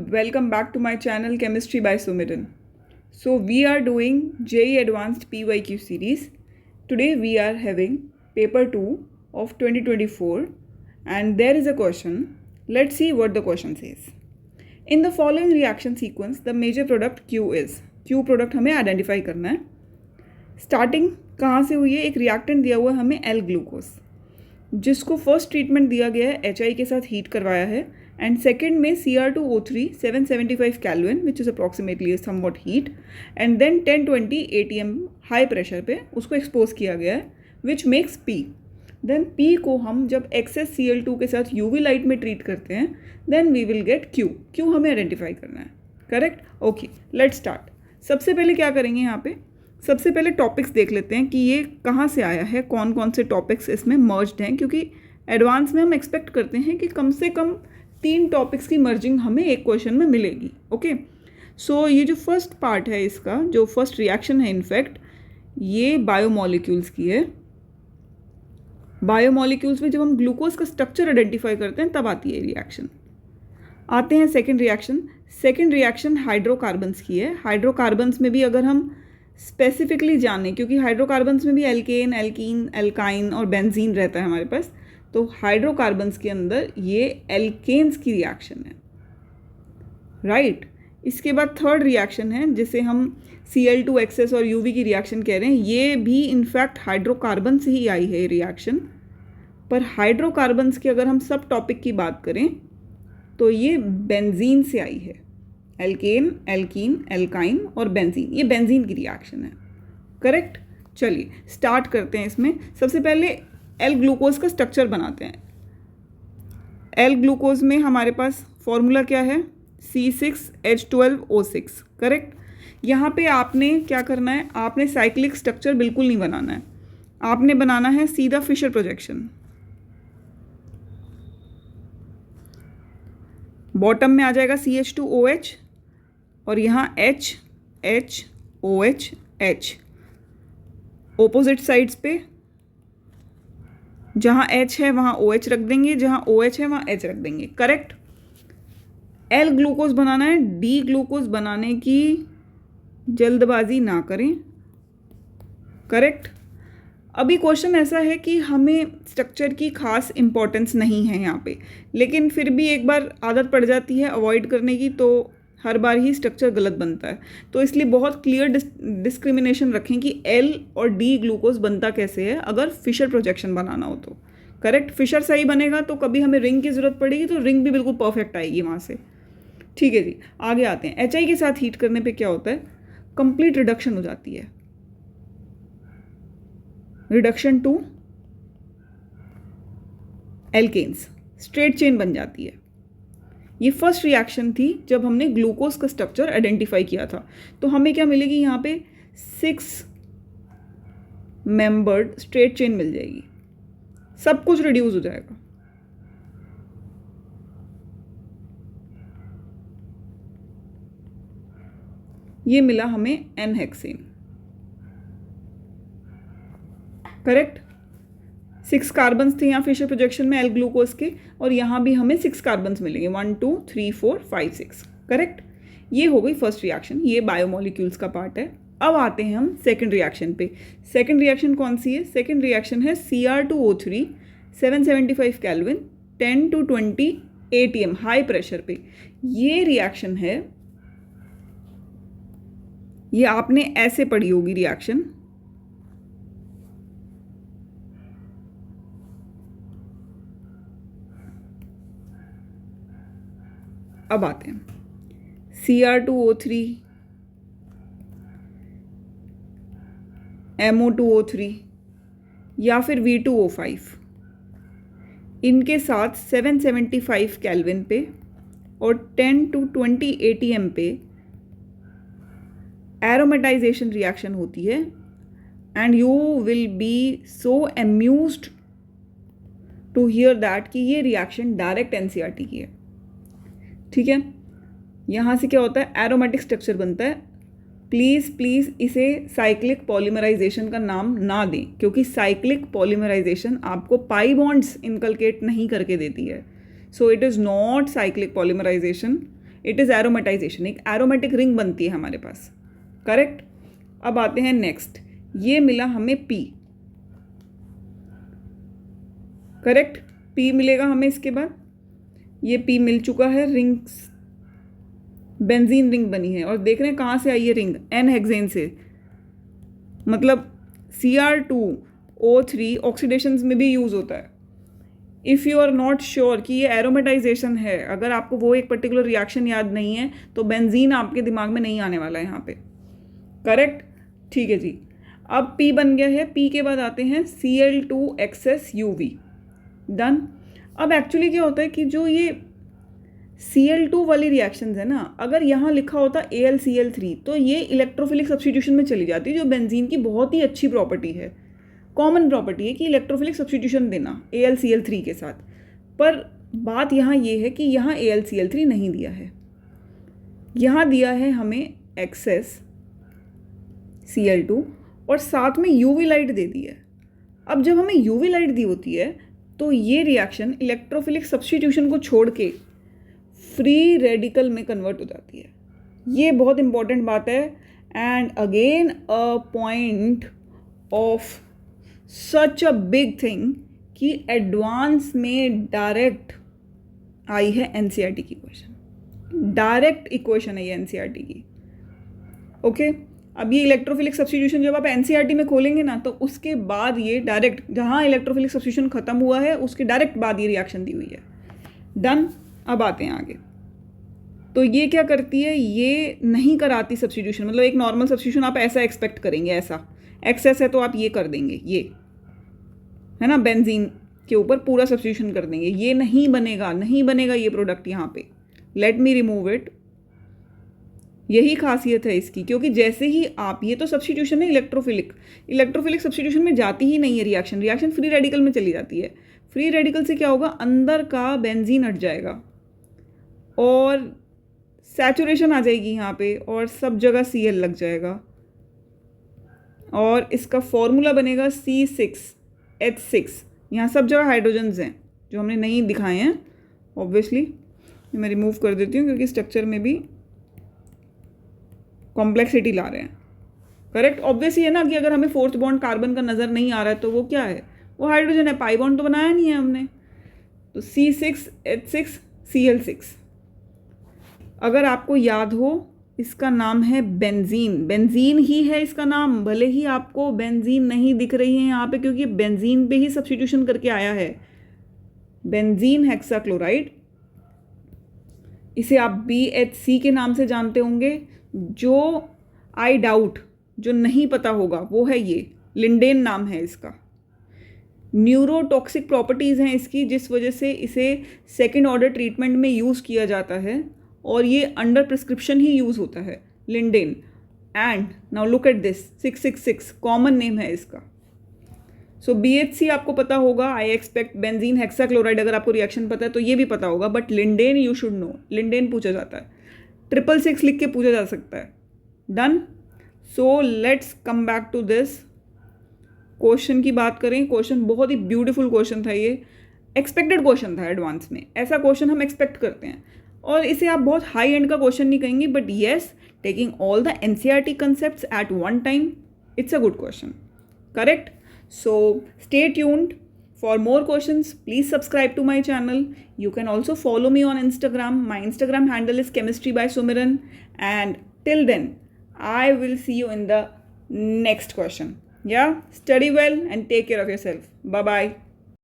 welcome back to my channel Chemistry by Sumiran. So we are doing JEE Advanced PYQ series. Today we are having paper 2 of 2024 and there is a question. Let's see what the question says. In the following reaction sequence, the major product Q is. Q product हमें identify करना है. Starting कहाँ से हुई है? एक reactant दिया हुआ है हमें L-glucose, जिसको फर्स्ट ट्रीटमेंट दिया गया है HI के साथ हीट करवाया है एंड सेकेंड में Cr2O3 775 kelvin which is approximately somewhat heat and then 1020 ATM high pressure पे उसको एक्सपोज किया गया है which makes P. Then P को हम जब एक्सेस Cl2 के साथ UV लाइट में ट्रीट करते हैं then we will get Q. Q हमें आइडेंटिफाई करना है. करेक्ट? Okay, let's start. सबसे पहले क्या करेंगे यहाँ पे? सबसे पहले टॉपिक्स देख लेते हैं कि ये कहाँ से आया है, कौन कौन से टॉपिक्स इसमें मर्ज्ड हैं, क्योंकि एडवांस में हम एक्सपेक्ट करते हैं कि कम से कम 3 टॉपिक्स की मर्जिंग हमें एक क्वेश्चन में मिलेगी. ओके, सो ये जो फर्स्ट पार्ट है इसका, जो फर्स्ट रिएक्शन है इनफैक्ट ये बायोमोलिक्यूल्स की है. बायोमोलिक्यूल्स में जब हम ग्लूकोज का स्ट्रक्चर आइडेंटिफाई करते हैं तब आती है रिएक्शन. आते हैं second reaction. Second reaction hydrocarbons की है. हाइड्रोकार्बन्स में भी अगर हम स्पेसिफिकली जाने, क्योंकि हाइड्रोकार्बन्स में भी एल्केन, एल्कीन, एल्काइन और बेंजीन रहता है हमारे पास, तो हाइड्रोकार्बन्स के अंदर ये एल्केन्स की रिएक्शन है. राइट. इसके बाद थर्ड रिएक्शन है जिसे हम Cl2 एक्सेस और UV की रिएक्शन कह रहे हैं. ये भी इनफैक्ट हाइड्रोकार्बन से ही आई है ये रिएक्शन. पर हाइड्रोकार्बन्स के अगर हम सब टॉपिक की बात करें तो ये बेंजीन से आई है. एल्केन, एल्कीन, एल्काइन और बेंजीन, ये बेंजीन की रिएक्शन है. करेक्ट? चलिए स्टार्ट करते हैं. इसमें सबसे पहले एल ग्लूकोज का स्ट्रक्चर बनाते हैं. एल ग्लूकोज में हमारे पास फॉर्मूला क्या है? C6H12O6. करेक्ट? यहाँ पे आपने क्या करना है? आपने साइक्लिक स्ट्रक्चर बिल्कुल नहीं बनाना है. आपने बनाना है सीधा फिशर प्रोजेक्शन. बॉटम में आ जाएगा CH2OH और यहाँ H, H, OH, H. Opposite sides पे जहाँ H है वहाँ OH रख देंगे, जहाँ OH है वहाँ H रख देंगे. करेक्ट? L ग्लूकोज बनाना है. D ग्लूकोज बनाने की जल्दबाजी ना करें. करेक्ट? अभी क्वेश्चन ऐसा है कि हमें स्ट्रक्चर की खास इम्पोर्टेंस नहीं है यहाँ पे, लेकिन फिर भी एक बार आदत पड़ जाती है अवॉइड करने की तो हर बार ही स्ट्रक्चर गलत बनता है. तो इसलिए बहुत क्लियर डिस्क्रिमिनेशन रखें कि L और D ग्लूकोज बनता कैसे है अगर फिशर प्रोजेक्शन बनाना हो तो. करेक्ट? फिशर सही बनेगा तो कभी हमें रिंग की ज़रूरत पड़ेगी तो रिंग भी बिल्कुल परफेक्ट आएगी वहाँ से. ठीक है जी, आगे आते हैं. HI के साथ हीट करने पे क्या होता है? कंप्लीट रिडक्शन हो जाती है. Reduction to alkanes, straight chain बन जाती है. ये फर्स्ट रिएक्शन थी जब हमने ग्लूकोज का स्ट्रक्चर आइडेंटिफाई किया था. तो हमें क्या मिलेगी यहाँ पे? 6 मेंबर्ड स्ट्रेट चेन मिल जाएगी. सब कुछ रिड्यूस हो जाएगा. ये मिला हमें N-हेक्सेन. करेक्ट? 6 कार्बन्स थे यहाँ फिशर प्रोजेक्शन में एल ग्लूकोज के और यहाँ भी हमें 6 कार्बन्स मिलेंगे. 1 2 3 4 5 6. करेक्ट? ये हो गई फर्स्ट रिएक्शन. ये बायोमोलिक्यूल्स का पार्ट है. अब आते हैं हम सेकंड रिएक्शन पे. सेकंड रिएक्शन कौन सी है? सेकंड रिएक्शन है Cr2O3 775 kelvin 10 to 20 ATM high pressure पे. ये रिएक्शन है, ये आपने ऐसे पढ़ी होगी रिएक्शन. अब आते हैं Cr2O3 MO2O3 या फिर V2O5, इनके साथ 775 केल्विन पे और 10 to 20 ATM पे एरोमेटाइजेशन रिएक्शन होती है and you will be so amused to hear that कि ये रिएक्शन डायरेक्ट NCERT की है. ठीक है? यहाँ से क्या होता है? एरोमेटिक स्ट्रक्चर बनता है. प्लीज़ इसे साइक्लिक पॉलीमराइजेशन का नाम ना दें, क्योंकि साइक्लिक पॉलीमराइजेशन आपको पाई बॉन्ड्स इनकलकेट नहीं करके देती है. So it is not cyclic polymerisation, it is aromatisation, एक एरोमेटिक रिंग बनती है हमारे पास, करेक्ट। अब आते हैं नेक्स्ट, ये मिला हमें पी, करेक्ट, पी मिलेगा हमें। इसके बाद ये पी मिल चुका है, रिंग्स बेंजीन रिंग बनी है, और देख रहे हैं कहाँ से आई है रिंग, एन हेक्सेन से, मतलब Cr2O3 ऑक्सीडेशंस में भी यूज़ होता है। If you are not sure कि ये एरोमेटाइजेशन है, अगर आपको वो एक पर्टिकुलर रिएक्शन याद नहीं है तो बेंजीन आपके दिमाग में नहीं आने वाला है यहाँ पे, करेक्ट। ठीक है जी, अब P बन गया है। P के बाद आते हैं Cl2 excess UV, डन। अब एक्चुअली क्या होता है कि जो ये Cl2 वाली रिएक्शंस है ना, अगर यहाँ लिखा होता AlCl3 तो ये इलेक्ट्रोफिलिक सब्स्टिट्यूशन में चली जाती है, जो बेंजीन की बहुत ही अच्छी प्रॉपर्टी है, कॉमन प्रॉपर्टी है कि इलेक्ट्रोफिलिक सब्स्टिट्यूशन देना AlCl3 के साथ। पर बात यहाँ ये है कि यहाँ AlCl3 नहीं दिया है, यहाँ दिया है हमें एक्सेस Cl2 और साथ में UV लाइट दे दी है। अब जब हमें UV लाइट दी होती है तो ये रिएक्शन इलेक्ट्रोफिलिक सब्स्टिट्यूशन को छोड़ के फ्री रेडिकल में कन्वर्ट हो जाती है। ये बहुत इंपॉर्टेंट बात है, and again a point of such a big thing कि एडवांस में डायरेक्ट आई है NCERT की क्वेश्चन, डायरेक्ट इक्वेशन है ये NCERT की, ओके। अब ये इलेक्ट्रोफिलिक सब्स्टिट्यूशन जब आप NCERT में खोलेंगे ना तो उसके बाद ये डायरेक्ट, जहाँ इलेक्ट्रोफिलिक सब्स्टिट्यूशन खत्म हुआ है उसके डायरेक्ट बाद ये रिएक्शन दी हुई है, डन। अब आते हैं आगे, तो ये क्या करती है, ये नहीं कराती सब्स्टिट्यूशन, मतलब एक नॉर्मल सब्स्टिट्यूशन आप ऐसा एक्सपेक्ट करेंगे, ऐसा एक्सेस है तो आप ये कर देंगे, ये है ना, बेंजीन के ऊपर पूरा सब्स्टिट्यूशन कर देंगे, ये नहीं बनेगा, नहीं बनेगा ये प्रोडक्ट यहाँ पे। लेट मी रिमूव इट, यही खासियत है इसकी, क्योंकि जैसे ही आप, ये तो सब्स्टिट्यूशन है इलेक्ट्रोफिलिक सब्स्टिट्यूशन में जाती ही नहीं है रिएक्शन फ्री रेडिकल में चली जाती है। फ्री रेडिकल से क्या होगा, अंदर का बेंजीन हट जाएगा और सैचुरेशन आ जाएगी यहाँ पे, और सब जगह Cl लग जाएगा, और इसका फॉर्मूला बनेगा C6H6। यहाँ सब जगह हाइड्रोजन्स हैं जो हमने नहीं दिखाए हैं, ऑब्वियसली मैं रिमूव कर देती हूँ क्योंकि स्ट्रक्चर में भी कॉम्प्लेक्सिटी ला रहे हैं, करेक्ट। ऑब्वियसली है ना कि अगर हमें फोर्थ बॉन्ड कार्बन का नज़र नहीं आ रहा है तो वो क्या है, वो हाइड्रोजन है, पाई बॉन्ड तो बनाया नहीं है हमने, तो C6H6Cl6। अगर आपको याद हो, इसका नाम है बेंजीन ही है इसका नाम, भले ही आपको बेंजीन नहीं दिख रही है यहाँ पे क्योंकि बेंजीन पे ही सब्स्टिट्यूशन करके आया है, बेंजीन हेक्साक्लोराइड। इसे आप BHC के नाम से जानते होंगे। जो आई डाउट, जो नहीं पता होगा वो है ये लिंडेन नाम है इसका। न्यूरोटॉक्सिक प्रॉपर्टीज़ हैं इसकी, जिस वजह से इसे सेकेंड ऑर्डर ट्रीटमेंट में यूज़ किया जाता है और ये अंडर प्रिस्क्रिप्शन ही यूज़ होता है, lindane. And now look at this 666 common name है इसका। सो BHC आपको पता होगा, आई एक्सपेक्ट बेंजीन हेक्साक्लोराइड अगर आपको रिएक्शन पता है तो ये भी पता होगा, but lindane you should know, lindane पूछा जाता है, 666 लिख के पूछा जा सकता है, done. So let's come back to this question की बात करें। क्वेश्चन बहुत ही ब्यूटीफुल क्वेश्चन था, ये एक्सपेक्टेड क्वेश्चन था एडवांस में, ऐसा क्वेश्चन हम एक्सपेक्ट करते हैं, और इसे आप बहुत हाई एंड का क्वेश्चन नहीं कहेंगे, but yes, taking all the NCERT concepts at one time, it's a good question, correct? So stay tuned for more questions. Please subscribe to my channel. You can also follow me on Instagram. My Instagram handle is chemistry by Sumiran, and till then I will see you in the next question. Yeah, study well and take care of yourself. Bye bye.